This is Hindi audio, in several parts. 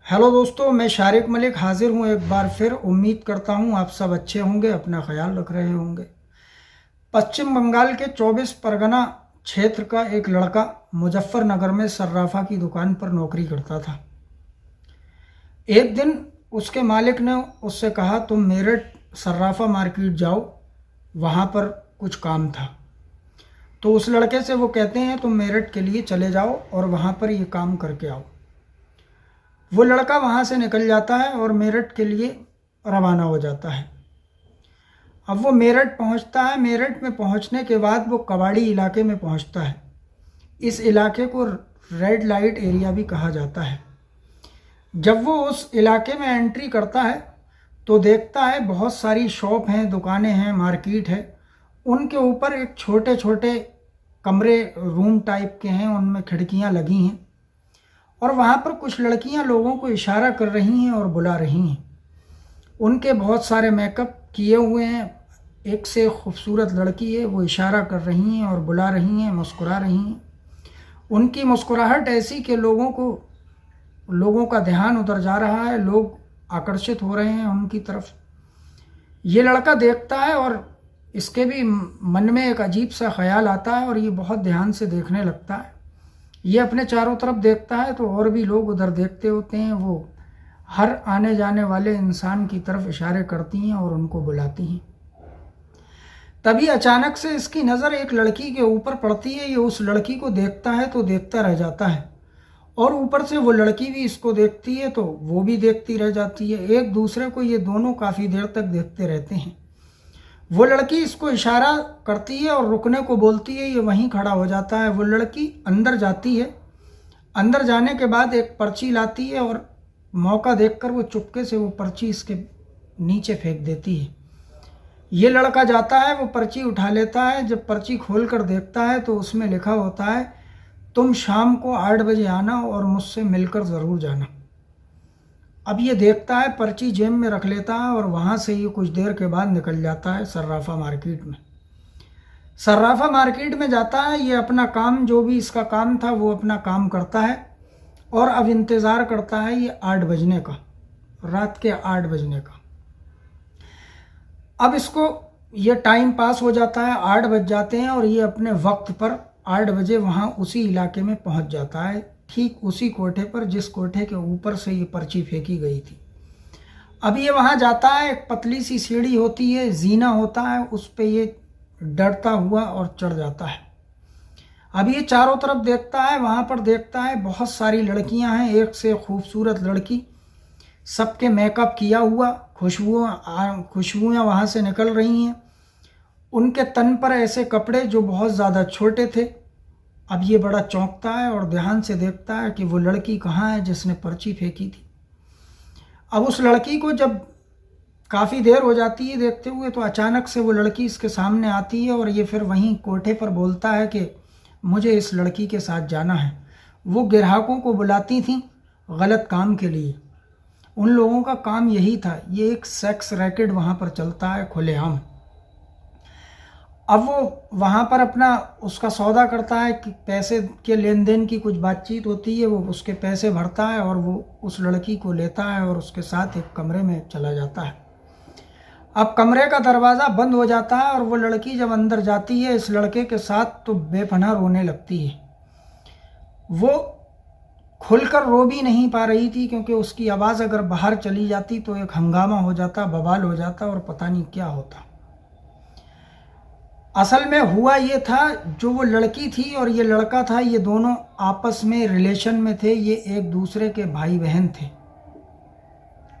हेलो दोस्तों, मैं शारिक मलिक हाजिर हूँ एक बार फिर। उम्मीद करता हूँ आप सब अच्छे होंगे, अपना ख्याल रख रहे होंगे। पश्चिम बंगाल के 24 परगना क्षेत्र का एक लड़का मुजफ्फरनगर में सर्राफा की दुकान पर नौकरी करता था। एक दिन उसके मालिक ने उससे कहा, तुम मेरठ सर्राफा मार्केट जाओ, वहाँ पर कुछ काम था। तो उस लड़के से वो कहते हैं, तुम मेरठ के लिए चले जाओ और वहाँ पर ये काम करके आओ। वो लड़का वहाँ से निकल जाता है और मेरठ के लिए रवाना हो जाता है। अब वो मेरठ पहुँचता है। मेरठ में पहुँचने के बाद वो कबाड़ी इलाके में पहुँचता है। इस इलाके को रेड लाइट एरिया भी कहा जाता है। जब वो उस इलाके में एंट्री करता है तो देखता है बहुत सारी शॉप हैं, दुकानें हैं, मार्केट है। उनके ऊपर एक छोटे छोटे कमरे, रूम टाइप के हैं, उनमें खिड़कियाँ लगी हैं और वहाँ पर कुछ लड़कियाँ लोगों को इशारा कर रही हैं और बुला रही हैं। उनके बहुत सारे मेकअप किए हुए हैं। एक से खूबसूरत लड़की है, वो इशारा कर रही हैं और बुला रही हैं, मुस्कुरा रही हैं। उनकी मुस्कुराहट ऐसी कि लोगों का ध्यान उधर जा रहा है, लोग आकर्षित हो रहे हैं उनकी तरफ। ये लड़का देखता है और इसके भी मन में एक अजीब सा ख्याल आता है और ये बहुत ध्यान से देखने लगता है। ये अपने चारों तरफ देखता है तो और भी लोग उधर देखते होते हैं। वो हर आने जाने वाले इंसान की तरफ इशारे करती हैं और उनको बुलाती हैं। तभी अचानक से इसकी नज़र एक लड़की के ऊपर पड़ती है। ये उस लड़की को देखता है तो देखता रह जाता है और ऊपर से वो लड़की भी इसको देखती है तो वो भी देखती रह जाती है। एक दूसरे को ये दोनों काफ़ी देर तक देखते रहते हैं। वो लड़की इसको इशारा करती है और रुकने को बोलती है, ये वहीं खड़ा हो जाता है। वो लड़की अंदर जाती है। अंदर जाने के बाद एक पर्ची लाती है और मौका देखकर वो चुपके से वो पर्ची इसके नीचे फेंक देती है। ये लड़का जाता है, वो पर्ची उठा लेता है। जब पर्ची खोल कर देखता है तो उसमें लिखा होता है, तुम शाम को 8 बजे आना और मुझसे मिलकर ज़रूर जाना। अब ये देखता है, पर्ची जेब में रख लेता है और वहाँ से ये कुछ देर के बाद निकल जाता है सर्राफा मार्केट में। सर्राफा मार्केट में जाता है। ये अपना काम, जो भी इसका काम था, वो अपना काम करता है और अब इंतज़ार करता है ये 8 बजने का, रात के 8 बजने का। अब इसको ये टाइम पास हो जाता है, 8 बज जाते हैं और ये अपने वक्त पर 8 बजे वहाँ उसी इलाके में पहुँच जाता है, ठीक उसी कोठे पर जिस कोठे के ऊपर से ये पर्ची फेंकी गई थी। अब ये वहाँ जाता है। एक पतली सी सीढ़ी होती है, जीना होता है, उस पे ये डरता हुआ और चढ़ जाता है। अब ये चारों तरफ देखता है। वहाँ पर देखता है बहुत सारी लड़कियाँ हैं, एक से खूबसूरत लड़की, सबके मेकअप किया हुआ, खुशबुआँ वहाँ से निकल रही हैं। उनके तन पर ऐसे कपड़े जो बहुत ज़्यादा छोटे थे। अब ये बड़ा चौंकता है और ध्यान से देखता है कि वो लड़की कहाँ है जिसने पर्ची फेंकी थी। अब उस लड़की को जब काफ़ी देर हो जाती है देखते हुए तो अचानक से वो लड़की इसके सामने आती है और ये फिर वहीं कोठे पर बोलता है कि मुझे इस लड़की के साथ जाना है। वो ग्राहकों को बुलाती थी गलत काम के लिए। उन लोगों का काम यही था। ये एक सेक्स रैकेट वहाँ पर चलता है खुलेआम। अब वो वहाँ पर अपना उसका सौदा करता है कि पैसे के लेन देन की कुछ बातचीत होती है। वो उसके पैसे भरता है और वो उस लड़की को लेता है और उसके साथ एक कमरे में चला जाता है। अब कमरे का दरवाज़ा बंद हो जाता है और वो लड़की जब अंदर जाती है इस लड़के के साथ तो बेपनाह रोने लगती है। वो खुलकर रो भी नहीं पा रही थी क्योंकि उसकी आवाज़ अगर बाहर चली जाती तो एक हंगामा हो जाता, बवाल हो जाता और पता नहीं क्या होता। असल में हुआ ये था, जो वो लड़की थी और ये लड़का था, ये दोनों आपस में रिलेशन में थे। ये एक दूसरे के भाई बहन थे।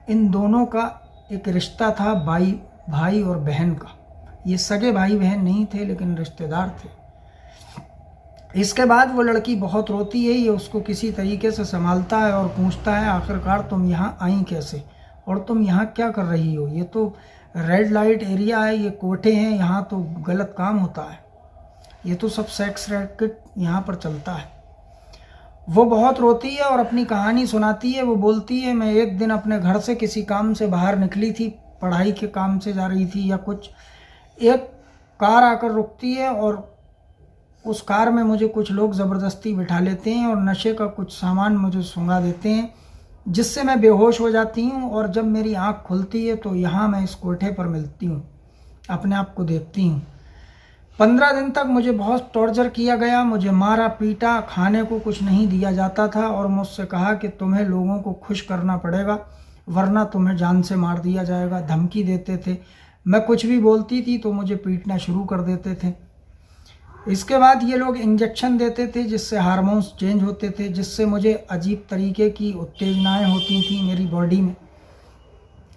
इन दोनों का एक रिश्ता था भाई और बहन का। ये सगे भाई बहन नहीं थे लेकिन रिश्तेदार थे। इसके बाद वो लड़की बहुत रोती है। ये उसको किसी तरीके से संभालता है और पूछता है, आखिरकार तुम यहाँ आई कैसे और तुम यहाँ क्या कर रही हो? ये तो रेड लाइट एरिया है, ये कोठे हैं, यहाँ तो गलत काम होता है, ये तो सब सेक्स रैकेट यहाँ पर चलता है। वो बहुत रोती है और अपनी कहानी सुनाती है। वो बोलती है, मैं एक दिन अपने घर से किसी काम से बाहर निकली थी, पढ़ाई के काम से जा रही थी या कुछ। एक कार आकर रुकती है और उस कार में मुझे कुछ लोग ज़बरदस्ती बिठा लेते हैं और नशे का कुछ सामान मुझे सुंघा देते हैं जिससे मैं बेहोश हो जाती हूँ और जब मेरी आँख खुलती है तो यहाँ मैं इस कोठे पर मिलती हूँ, अपने आप को देखती हूँ। 15 दिन तक मुझे बहुत टॉर्चर किया गया, मुझे मारा पीटा, खाने को कुछ नहीं दिया जाता था और मुझसे कहा कि तुम्हें लोगों को खुश करना पड़ेगा वरना तुम्हें जान से मार दिया जाएगा। धमकी देते थे, मैं कुछ भी बोलती थी तो मुझे पीटना शुरू कर देते थे। इसके बाद ये लोग इंजेक्शन देते थे जिससे हार्मोन्स चेंज होते थे, जिससे मुझे अजीब तरीके की उत्तेजनाएं होती थी मेरी बॉडी में।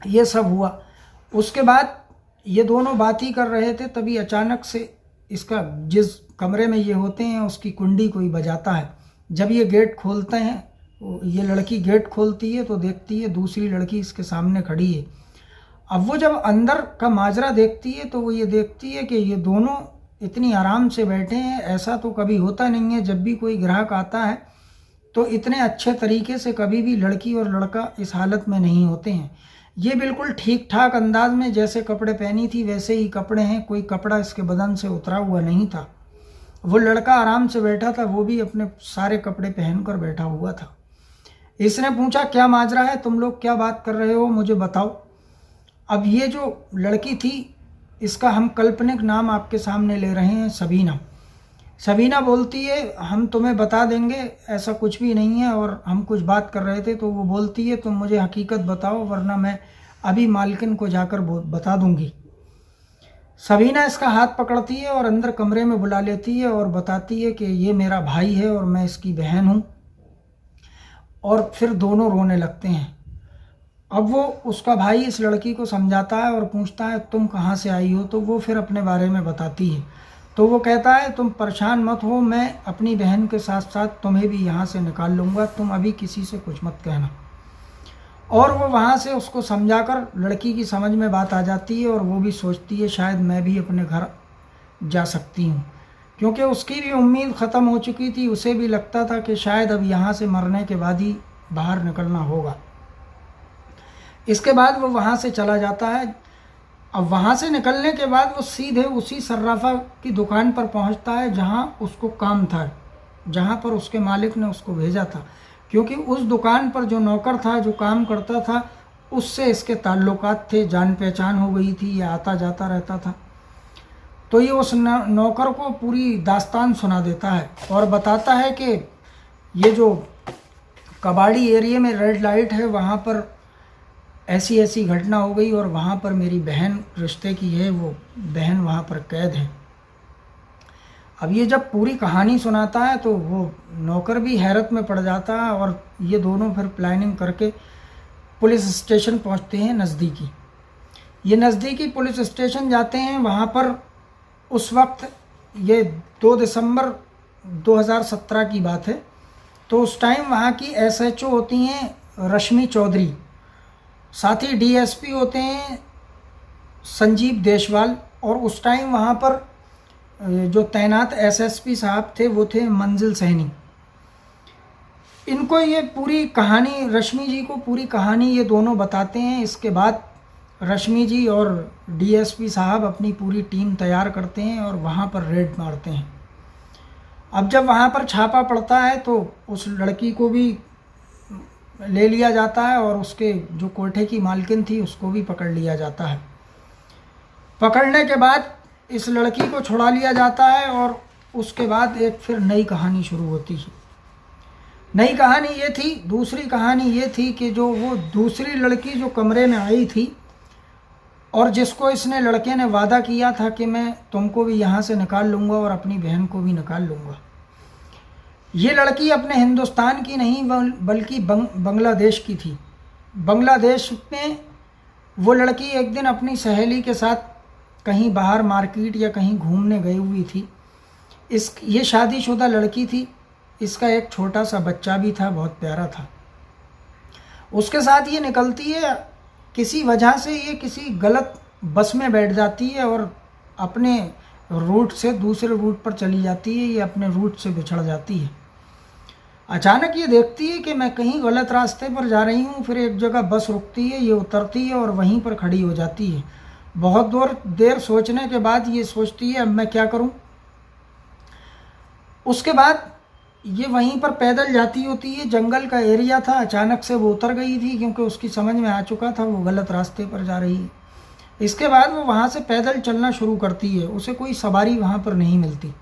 ये सब हुआ। उसके बाद ये दोनों बात ही कर रहे थे, तभी अचानक से इसका जिस कमरे में ये होते हैं उसकी कुंडी कोई बजाता है। जब ये गेट खोलते हैं, ये लड़की गेट खोलती है तो देखती है दूसरी लड़की इसके सामने खड़ी है। अब वो जब अंदर का माजरा देखती है तो वो ये देखती है कि ये दोनों इतनी आराम से बैठे हैं। ऐसा तो कभी होता नहीं है, जब भी कोई ग्राहक आता है तो इतने अच्छे तरीके से कभी भी लड़की और लड़का इस हालत में नहीं होते हैं। ये बिल्कुल ठीक ठाक अंदाज में जैसे कपड़े पहनी थी वैसे ही कपड़े हैं, कोई कपड़ा इसके बदन से उतरा हुआ नहीं था। वो लड़का आराम से बैठा था, वो भी अपने सारे कपड़े पहनकर बैठा हुआ था। इसने पूछा, क्या माजरा है, तुम लोग क्या बात कर रहे हो, मुझे बताओ। अब ये जो लड़की थी इसका हम काल्पनिक नाम आपके सामने ले रहे हैं, सबीना। सबीना बोलती है, हम तुम्हें बता देंगे, ऐसा कुछ भी नहीं है और हम कुछ बात कर रहे थे। तो वो बोलती है, तुम मुझे हकीकत बताओ वरना मैं अभी मालकिन को जाकर बता दूंगी। सबीना इसका हाथ पकड़ती है और अंदर कमरे में बुला लेती है और बताती है कि ये मेरा भाई है और मैं इसकी बहन हूँ। और फिर दोनों रोने लगते हैं। अब वो उसका भाई इस लड़की को समझाता है और पूछता है, तुम कहाँ से आई हो। तो वो फिर अपने बारे में बताती है। तो वो कहता है, तुम परेशान मत हो, मैं अपनी बहन के साथ साथ तुम्हें भी यहाँ से निकाल लूँगा, तुम अभी किसी से कुछ मत कहना। और वो वहाँ से उसको समझाकर लड़की की समझ में बात आ जाती है और वो भी सोचती है शायद मैं भी अपने घर जा सकती हूँ, क्योंकि उसकी भी उम्मीद ख़त्म हो चुकी थी। उसे भी लगता था कि शायद अब यहाँ से मरने के बाद ही बाहर निकलना होगा। इसके बाद वो वहाँ से चला जाता है। अब वहाँ से निकलने के बाद वो सीधे उसी सर्राफा की दुकान पर पहुँचता है जहाँ उसको काम था, जहाँ पर उसके मालिक ने उसको भेजा था। क्योंकि उस दुकान पर जो नौकर था, जो काम करता था, उससे इसके ताल्लुकात थे, जान पहचान हो गई थी, ये आता जाता रहता था। तो ये उस नौकर को पूरी दास्तान सुना देता है और बताता है कि ये जो कबाड़ी एरिया में रेड लाइट है वहाँ पर ऐसी ऐसी घटना हो गई और वहाँ पर मेरी बहन रिश्ते की है, वो बहन वहाँ पर कैद है। अब ये जब पूरी कहानी सुनाता है तो वो नौकर भी हैरत में पड़ जाता है और ये दोनों फिर प्लानिंग करके पुलिस स्टेशन पहुँचते हैं नज़दीकी। ये नज़दीकी पुलिस स्टेशन जाते हैं। वहाँ पर उस वक्त ये 2 दिसंबर 2017 की बात है। तो उस टाइम वहाँ की SHO होती हैं रश्मि चौधरी, साथ ही DSP होते हैं संजीव देशवाल, और उस टाइम वहाँ पर जो तैनात SSP साहब थे वो थे मंजिल सैनी। इनको ये पूरी कहानी, रश्मि जी को पूरी कहानी ये दोनों बताते हैं। इसके बाद रश्मि जी और DSP साहब अपनी पूरी टीम तैयार करते हैं और वहाँ पर रेड मारते हैं। अब जब वहाँ पर छापा पड़ता है तो उस लड़की को भी ले लिया जाता है और उसके जो कोठे की मालकिन थी उसको भी पकड़ लिया जाता है। पकड़ने के बाद इस लड़की को छुड़ा लिया जाता है और उसके बाद एक फिर नई कहानी शुरू होती है। नई कहानी ये थी, दूसरी कहानी ये थी कि जो वो दूसरी लड़की जो कमरे में आई थी और जिसको इसने लड़के ने वादा किया था कि मैं तुमको भी यहाँ से निकाल लूँगा और अपनी बहन को भी निकाल लूँगा, ये लड़की अपने हिंदुस्तान की नहीं बल्कि बांग्लादेश की थी। बांग्लादेश में वो लड़की एक दिन अपनी सहेली के साथ कहीं बाहर मार्केट या कहीं घूमने गई हुई थी। ये शादीशुदा लड़की थी, इसका एक छोटा सा बच्चा भी था, बहुत प्यारा था। उसके साथ ये निकलती है, किसी वजह से ये किसी गलत बस में बैठ जाती है और अपने रूट से दूसरे रूट पर चली जाती है, ये अपने रूट से बिछड़ जाती है। अचानक ये देखती है कि मैं कहीं गलत रास्ते पर जा रही हूँ। फिर एक जगह बस रुकती है, ये उतरती है और वहीं पर खड़ी हो जाती है। बहुत देर सोचने के बाद ये सोचती है अब मैं क्या करूँ। उसके बाद ये वहीं पर पैदल जाती होती है, जंगल का एरिया था, अचानक से वो उतर गई थी क्योंकि उसकी समझ में आ चुका था वो गलत रास्ते पर जा रही है। इसके बाद वो वहाँ से पैदल चलना शुरू करती है, उसे कोई सवारी वहाँ पर नहीं मिलती।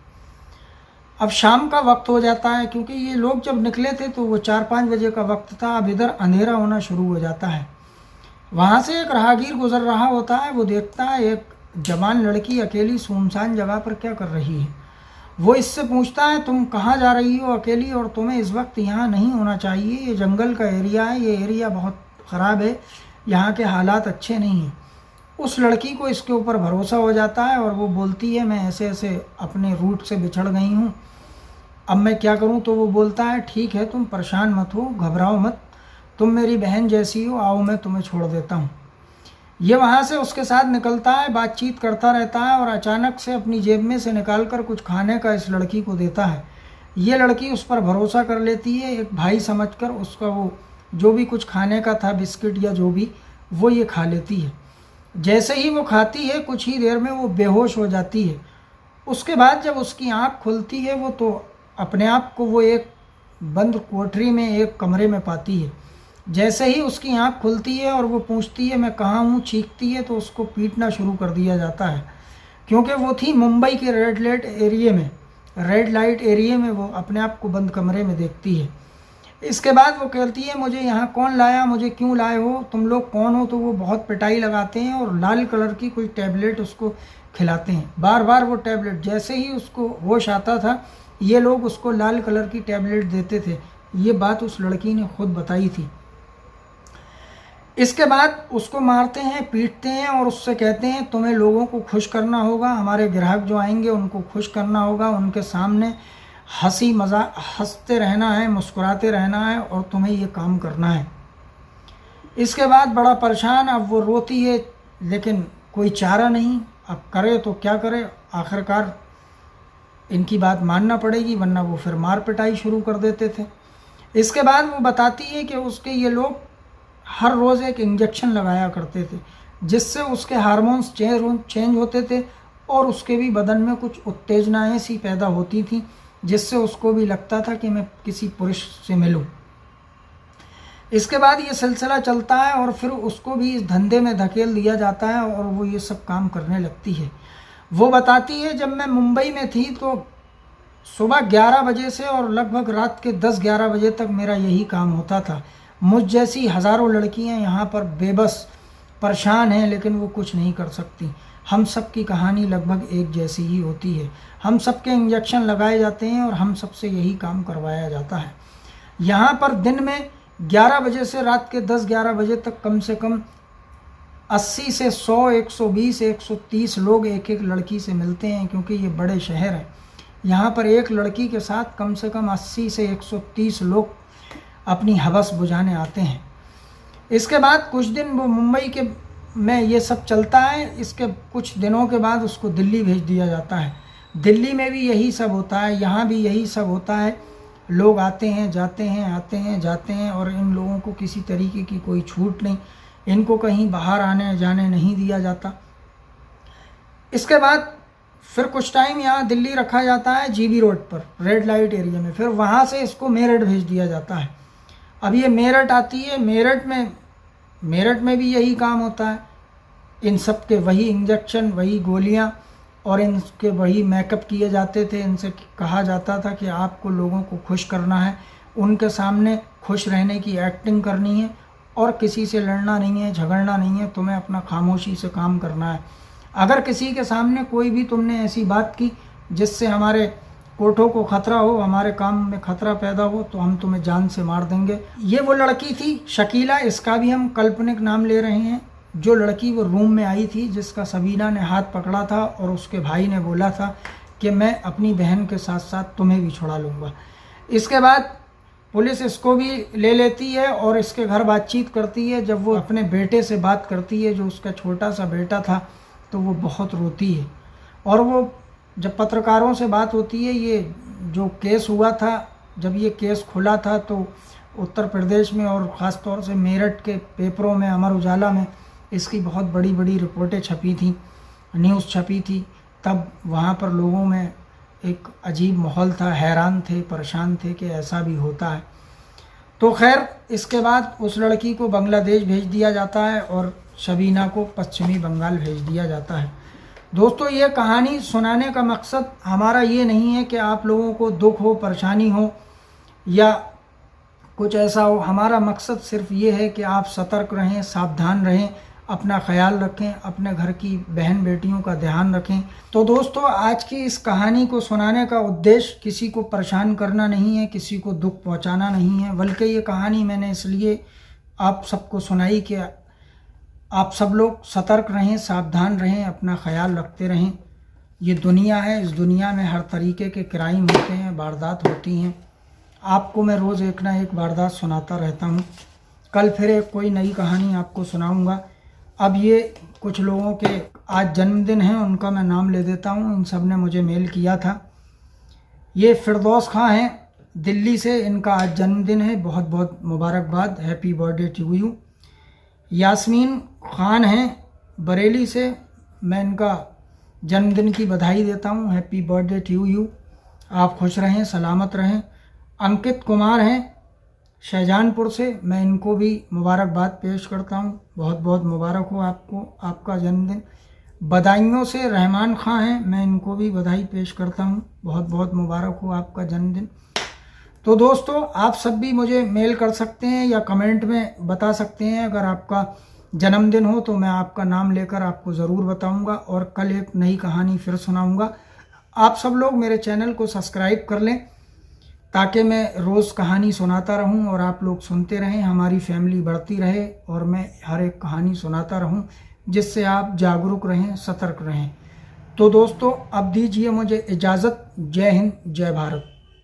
अब शाम का वक्त हो जाता है, क्योंकि ये लोग जब निकले थे तो वो 4-5 बजे का वक्त था। अब इधर अंधेरा होना शुरू हो जाता है। वहाँ से एक राहगीर गुजर रहा होता है, वो देखता है एक जवान लड़की अकेली सुनसान जगह पर क्या कर रही है। वो इससे पूछता है, तुम कहाँ जा रही हो अकेली, और तुम्हें इस वक्त यहाँ नहीं होना चाहिए, ये जंगल का एरिया है, ये एरिया बहुत ख़राब है, यहाँ के हालात अच्छे नहीं हैं। उस लड़की को इसके ऊपर भरोसा हो जाता है और वो बोलती है, मैं ऐसे ऐसे अपने रूट से बिछड़ गई हूँ, अब मैं क्या करूँ। तो वो बोलता है, ठीक है, तुम परेशान मत हो, घबराओ मत, तुम मेरी बहन जैसी हो, आओ मैं तुम्हें छोड़ देता हूँ। ये वहाँ से उसके साथ निकलता है, बातचीत करता रहता है और अचानक से अपनी जेब में से निकाल कर कुछ खाने का इस लड़की को देता है। ये लड़की उस पर भरोसा कर लेती है, एक भाई समझकर उसका वो जो भी कुछ खाने का था, बिस्किट या जो भी, वो ये खा लेती है। जैसे ही वो खाती है कुछ ही देर में वो बेहोश हो जाती है। उसके बाद जब उसकी आँख खुलती है वो तो अपने आप को वो एक बंद कोठरी में, एक कमरे में पाती है। जैसे ही उसकी आँख खुलती है और वो पूछती है, मैं कहाँ हूँ, चीखती है, तो उसको पीटना शुरू कर दिया जाता है, क्योंकि वो थी मुंबई के रेड लाइट एरिया में वो अपने आप को बंद कमरे में देखती है। इसके बाद वो कहती है, मुझे यहाँ कौन लाया, मुझे क्यों लाए हो, तुम लोग कौन हो। तो वो बहुत पिटाई लगाते हैं और लाल कलर की कोई टैबलेट उसको खिलाते हैं। बार बार वो टैबलेट, जैसे ही उसको होश आता था ये लोग उसको लाल कलर की टैबलेट देते थे। ये बात उस लड़की ने खुद बताई थी। इसके बाद उसको मारते हैं, पीटते हैं और उससे कहते हैं, तुम्हें लोगों को खुश करना होगा, हमारे ग्राहक जो आएंगे उनको खुश करना होगा, उनके सामने हंसी मजाक, हंसते रहना है, मुस्कुराते रहना है और तुम्हें ये काम करना है। इसके बाद बड़ा परेशान, अब वो रोती है लेकिन कोई चारा नहीं, अब करे तो क्या करे, आखिरकार इनकी बात मानना पड़ेगी, वरना वो फिर मार पिटाई शुरू कर देते थे। इसके बाद वो बताती है कि उसके ये लोग हर रोज़ एक इंजेक्शन लगाया करते थे, जिससे उसके हार्मोन्स चेंज होते थे और उसके भी बदन में कुछ उत्तेजनाएं सी पैदा होती थी, जिससे उसको भी लगता था कि मैं किसी पुरुष से मिलूं। इसके बाद ये सिलसिला चलता है और फिर उसको भी इस धंधे में धकेल दिया जाता है और वो ये सब काम करने लगती है। वो बताती है, जब मैं मुंबई में थी तो सुबह 11 बजे से और लगभग रात के 10-11 बजे तक मेरा यही काम होता था। मुझ जैसी हज़ारों लड़कियां यहाँ पर बेबस परेशान हैं, लेकिन वो कुछ नहीं कर सकती। हम सब की कहानी लगभग एक जैसी ही होती है, हम सबके इंजेक्शन लगाए जाते हैं और हम सबसे यही काम करवाया जाता है। यहाँ पर दिन में 11 बजे से रात के 10-11 बजे तक कम से कम 80 से 100, 120, 130 लोग एक एक लड़की से मिलते हैं, क्योंकि ये बड़े शहर हैं। यहाँ पर एक लड़की के साथ कम से कम 80 से 130 लोग अपनी हवस बुझाने आते हैं। इसके बाद कुछ दिन वो मुंबई के में ये सब चलता है। इसके कुछ दिनों के बाद उसको दिल्ली भेज दिया जाता है। दिल्ली में भी यही सब होता है, यहाँ भी यही सब होता है। लोग आते हैं जाते हैं, आते हैं जाते हैं और इन लोगों को किसी तरीके की कोई छूट नहीं, इनको कहीं बाहर आने जाने नहीं दिया जाता। इसके बाद फिर कुछ टाइम यहाँ दिल्ली रखा जाता है, जीबी रोड पर रेड लाइट एरिया में। फिर वहाँ से इसको मेरठ भेज दिया जाता है। अब ये मेरठ आती है, मेरठ में भी यही काम होता है। इन सब के वही इंजेक्शन, वही गोलियां और इनके वही मेकअप किए जाते थे। इनसे कहा जाता था कि आपको लोगों को खुश करना है, उनके सामने खुश रहने की एक्टिंग करनी है और किसी से लड़ना नहीं है, झगड़ना नहीं है, तुम्हें अपना खामोशी से काम करना है। अगर किसी के सामने कोई भी तुमने ऐसी बात की जिससे हमारे कोठों को खतरा हो, हमारे काम में खतरा पैदा हो, तो हम तुम्हें जान से मार देंगे। ये वो लड़की थी शकीला, इसका भी हम काल्पनिक नाम ले रहे हैं। जो लड़की वो रूम में आई थी, जिसका सबीना ने हाथ पकड़ा था और उसके भाई ने बोला था कि मैं अपनी बहन के साथ साथ तुम्हें भी छुड़ा लूँगा। इसके बाद पुलिस इसको भी ले लेती है और इसके घर बातचीत करती है। जब वो अपने बेटे से बात करती है, जो उसका छोटा सा बेटा था, तो वो बहुत रोती है। और वो जब पत्रकारों से बात होती है, ये जो केस हुआ था, जब ये केस खुला था तो उत्तर प्रदेश में और ख़ास तौर से मेरठ के पेपरों में, अमर उजाला में इसकी बहुत बड़ी बड़ी रिपोर्टें छपी थी, न्यूज़ छपी थी। तब वहाँ पर लोगों में एक अजीब माहौल था, हैरान थे, परेशान थे कि ऐसा भी होता है। तो खैर इसके बाद उस लड़की को बांग्लादेश भेज दिया जाता है और शबीना को पश्चिमी बंगाल भेज दिया जाता है। दोस्तों, ये कहानी सुनाने का मकसद हमारा ये नहीं है कि आप लोगों को दुख हो, परेशानी हो या कुछ ऐसा हो। हमारा मकसद सिर्फ ये है कि आप सतर्क रहें, सावधान रहें, अपना ख्याल रखें, अपने घर की बहन बेटियों का ध्यान रखें। तो दोस्तों, आज की इस कहानी को सुनाने का उद्देश्य किसी को परेशान करना नहीं है, किसी को दुख पहुंचाना नहीं है, बल्कि ये कहानी मैंने इसलिए आप सबको सुनाई कि आप सब लोग सतर्क रहें, सावधान रहें, अपना ख्याल रखते रहें। ये दुनिया है, इस दुनिया में हर तरीके के क्राइम होते हैं, वारदात होती हैं। आपको मैं रोज़ एक ना एक वारदात सुनाता रहता हूँ। कल फिर एक कोई नई कहानी आपको सुनाऊँगा। अब ये कुछ लोगों के आज जन्मदिन हैं, उनका मैं नाम ले देता हूँ। इन सब ने मुझे मेल किया था। ये फिरदौस खां हैं दिल्ली से, इनका आज जन्मदिन है, बहुत बहुत मुबारकबाद, happy birthday to you. Yasmeen Khan हैं बरेली से, मैं इनका जन्मदिन की बधाई देता हूँ, हैप्पी बर्थडे टू यू। आप खुश रहें, सलामत रहें। अंकित कुमार हैं शाहजहानपुर से, मैं इनको भी मुबारकबाद पेश करता हूँ, बहुत बहुत मुबारक हो आपको आपका जन्मदिन। बदायूं से रहमान खां हैं, मैं इनको भी बधाई पेश करता हूँ, बहुत बहुत मुबारक हो आपका जन्मदिन। तो दोस्तों, आप सब भी मुझे मेल कर सकते हैं या कमेंट में बता सकते हैं। अगर आपका जन्मदिन हो तो मैं आपका नाम लेकर आपको ज़रूर बताऊंगा और कल एक नई कहानी फिर सुनाऊंगा। आप सब लोग मेरे चैनल को सब्सक्राइब कर लें ताकि मैं रोज़ कहानी सुनाता रहूं और आप लोग सुनते रहें, हमारी फैमिली बढ़ती रहे और मैं हर एक कहानी सुनाता रहूं, जिससे आप जागरूक रहें, सतर्क रहें। तो दोस्तों, अब दीजिए मुझे इजाज़त। जय हिंद, जय भारत।